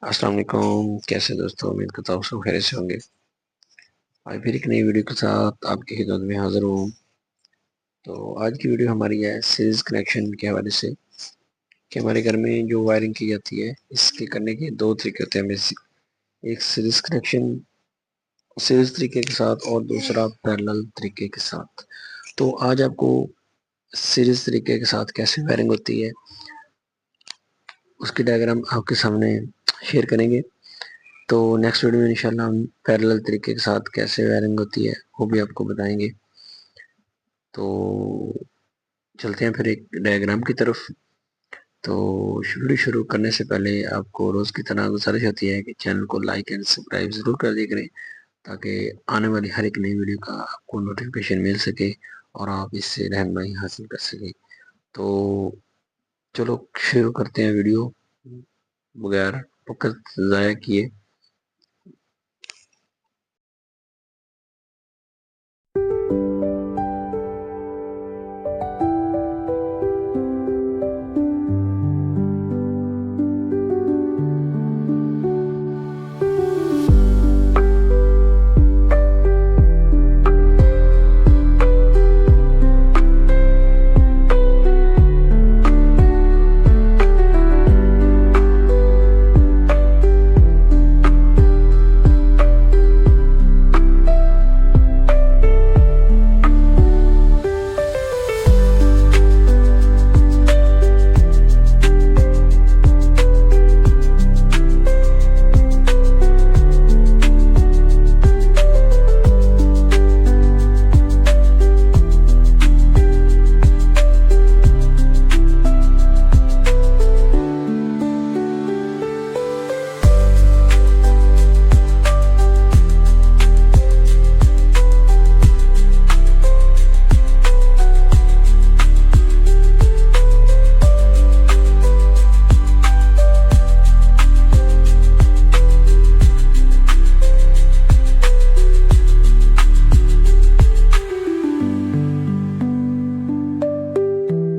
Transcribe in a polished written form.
अस्सलाम वालेकुम। कैसे दोस्तों, उम्मीद करता हूँ सब खैरियत से होंगे। आज फिर एक नई वीडियो के साथ आपकी खिदमत में हाजिर हूँ। तो आज की वीडियो हमारी है सीरीज कनेक्शन के हवाले से कि हमारे घर में जो वायरिंग की जाती है इसके करने के दो तरीके होते हैं बेसिक। एक सीरीज कनेक्शन सीरीज तरीके के साथ और दूसरा पैरेलल तरीके के साथ। तो आज आपको सीरीज तरीके के साथ कैसे वायरिंग होती है उसकी डायग्राम आपके सामने शेयर करेंगे। तो नेक्स्ट वीडियो में इंशाल्लाह हम पैरेलल तरीके के साथ कैसे वायरिंग होती है वो भी आपको बताएंगे। तो चलते हैं फिर एक डायग्राम की तरफ। तो वीडियो शुरू करने से पहले आपको रोज़ की तरह गुजारिश होती है कि चैनल को लाइक एंड सब्सक्राइब ज़रूर कर दिया करें ताकि आने वाली हर एक नई वीडियो का आपको नोटिफिकेशन मिल सके और आप इससे रहनुमाई हासिल कर सकें। तो चलो शुरू करते हैं वीडियो बगैर वक्त ज़ाया किए।